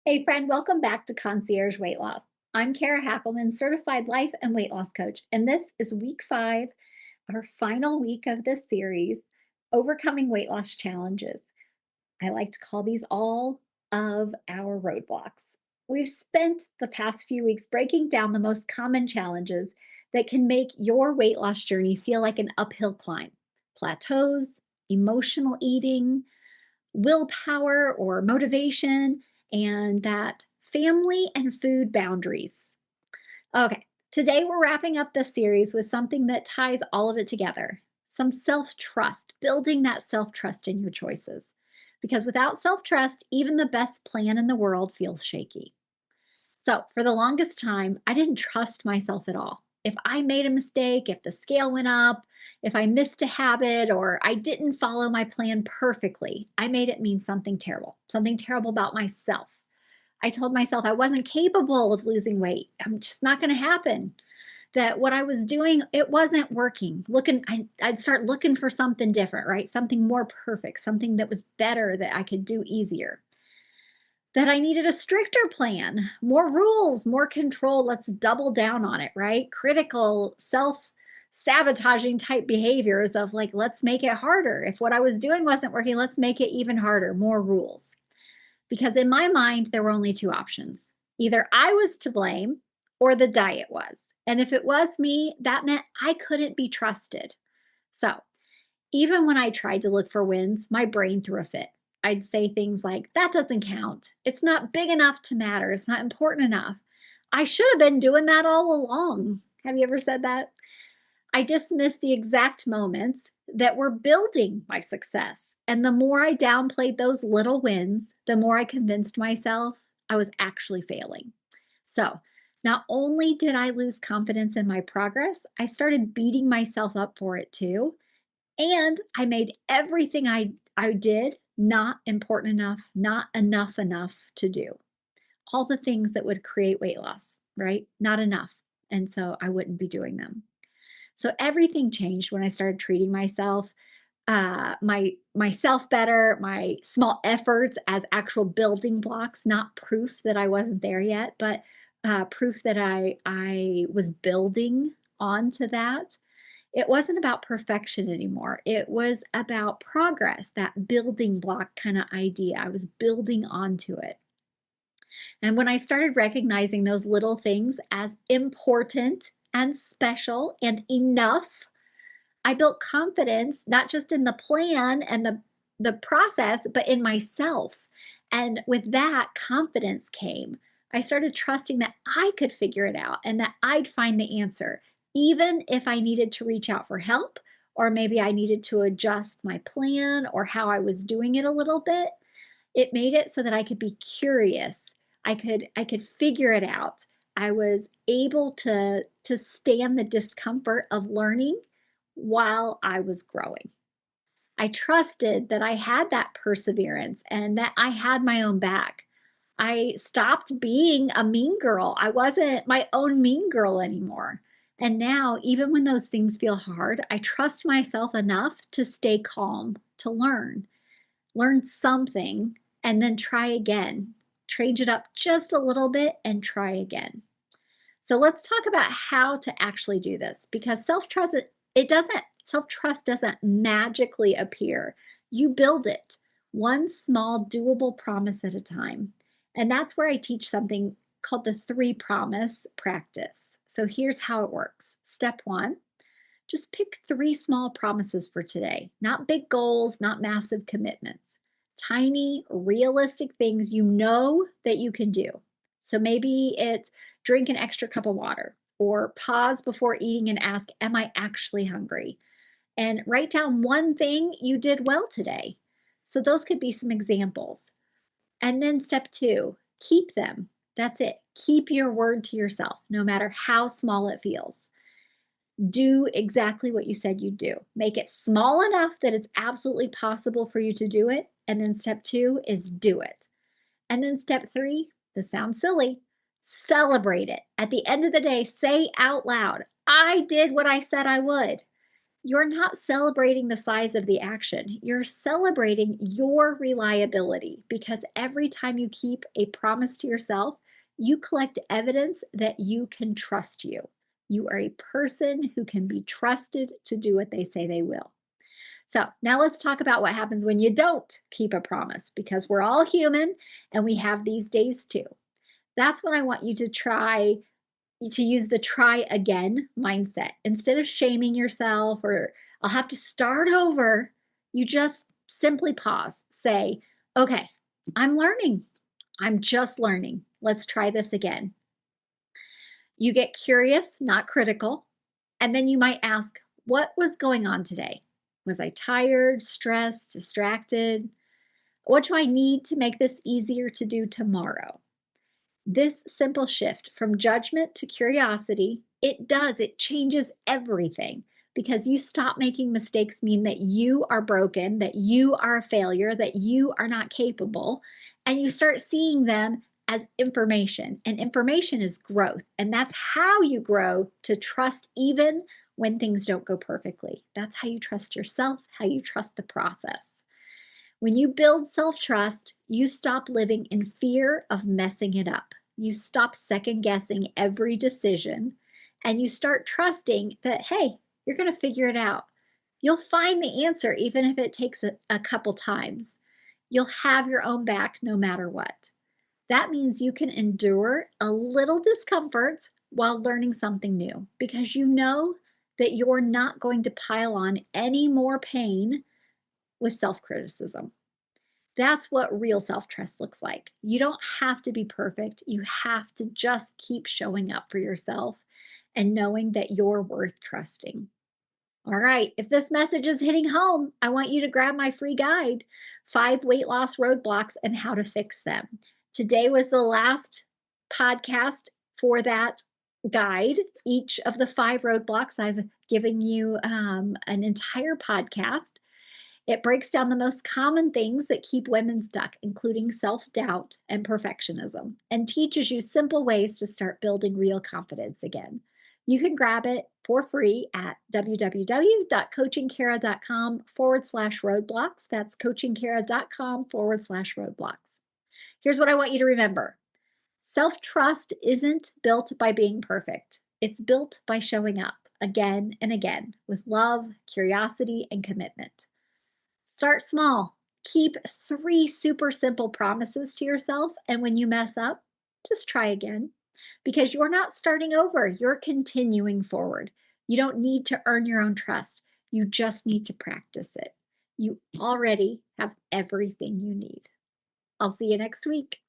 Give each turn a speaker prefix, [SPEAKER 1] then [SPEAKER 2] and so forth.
[SPEAKER 1] Hey friend, welcome back to Concierge Weight Loss. I'm Kara Hackleman, certified life and weight loss coach, and this is week 5, our final week of this series, Overcoming Weight Loss Challenges. I like to call these all of our roadblocks. We've spent the past few weeks breaking down the most common challenges that can make your weight loss journey feel like an uphill climb. Plateaus, emotional eating, willpower or motivation, and that family and food boundaries. Okay, today we're wrapping up this series with something that ties all of it together, some self trust, building that self trust in your choices. Because without self trust, even the best plan in the world feels shaky. So, for the longest time, I didn't trust myself at all. If I made a mistake, if the scale went up, if I missed a habit, or I didn't follow my plan perfectly, I made it mean something terrible about myself. I told myself I wasn't capable of losing weight. I'm just not going to happen. That what I was doing, it wasn't working. I'd start looking for something different, right? Something more perfect, something that was better that I could do easier, that I needed a stricter plan, more rules, more control. Let's double down on it, right? Critical, self sabotaging type behaviors of like, let's make it harder. If what I was doing wasn't working, let's make it even harder, more rules. Because in my mind, there were only two options: either I was to blame or the diet was. And if it was me, that meant I couldn't be trusted. So even when I tried to look for wins, my brain threw a fit. I'd say things like, that doesn't count. It's not big enough to matter. It's not important enough. I should have been doing that all along. Have you ever said that? I dismissed the exact moments that were building my success. And the more I downplayed those little wins, the more I convinced myself I was actually failing. So, not only did I lose confidence in my progress, I started beating myself up for it too. And I made everything I did not important enough, not enough to do. All the things that would create weight loss, right? Not enough. And so I wouldn't be doing them. So everything changed when I started treating myself better, my small efforts as actual building blocks, not proof that I wasn't there yet, but proof that I was building onto that. It wasn't about perfection anymore. It was about progress, that building block kind of idea. I was building onto it. And when I started recognizing those little things as important and special and enough, I built confidence not just in the plan and the process, but in myself. And with that, confidence came. I started trusting that I could figure it out and that I'd find the answer, even if I needed to reach out for help, or maybe I needed to adjust my plan or how I was doing it a little bit. It made it so that I could be curious. I could figure it out. I was able to stand the discomfort of learning while I was growing. I trusted that I had that perseverance and that I had my own back. I stopped being a mean girl. I wasn't my own mean girl anymore. And now, even when those things feel hard, I trust myself enough to stay calm, to learn something, and then try again. Change it up just a little bit and try again. So let's talk about how to actually do this, because self-trust doesn't magically appear. You build it one small doable promise at a time. And that's where I teach something called the 3 promise practice. So here's how it works. Step 1, just pick 3 small promises for today, not big goals, not massive commitments. Tiny, realistic things you know that you can do. So maybe it's drink an extra cup of water, or pause before eating and ask, am I actually hungry? And write down one thing you did well today. So those could be some examples. And then step 2, keep them. That's it. Keep your word to yourself, no matter how small it feels. Do exactly what you said you'd do. Make it small enough that it's absolutely possible for you to do it. And then step 2 is do it. And then step 3, this sounds silly, celebrate it. At the end of the day, say out loud, I did what I said I would. You're not celebrating the size of the action. You're celebrating your reliability because every time you keep a promise to yourself, you collect evidence that you can trust you. You are a person who can be trusted to do what they say they will. So, now let's talk about what happens when you don't keep a promise because we're all human and we have these days too. That's when I want you to try to use the try again mindset. Instead of shaming yourself or I'll have to start over, you just simply pause. Say, okay, I'm learning. I'm just learning. Let's try this again. You get curious, not critical. And then you might ask, what was going on today? Was I tired, stressed, distracted? What do I need to make this easier to do tomorrow? This simple shift from judgment to curiosity, it changes everything because you stop making mistakes mean that you are broken, that you are a failure, that you are not capable, and you start seeing them as information. And information is growth. And that's how you grow to trust even when things don't go perfectly. That's how you trust yourself, how you trust the process. When you build self trust, you stop living in fear of messing it up. You stop second guessing every decision and you start trusting that, hey, you're going to figure it out. You'll find the answer even if it takes a couple times. You'll have your own back no matter what. That means you can endure a little discomfort while learning something new because you know that you're not going to pile on any more pain with self criticism. That's what real self trust looks like. You don't have to be perfect. You have to just keep showing up for yourself and knowing that you're worth trusting. All right, if this message is hitting home, I want you to grab my free guide, 5 Weight Loss Roadblocks and How to Fix Them. Today was the last podcast for that guide. Each of the 5 roadblocks, I've given you an entire podcast. It breaks down the most common things that keep women stuck, including self doubt and perfectionism, and teaches you simple ways to start building real confidence again. You can grab it for free at www.coachingkara.com/roadblocks. That's coachingkara.com/roadblocks. Here's what I want you to remember: self trust isn't built by being perfect, it's built by showing up again and again with love, curiosity, and commitment. Start small. Keep 3 super simple promises to yourself. And when you mess up, just try again because you're not starting over. You're continuing forward. You don't need to earn your own trust. You just need to practice it. You already have everything you need. I'll see you next week.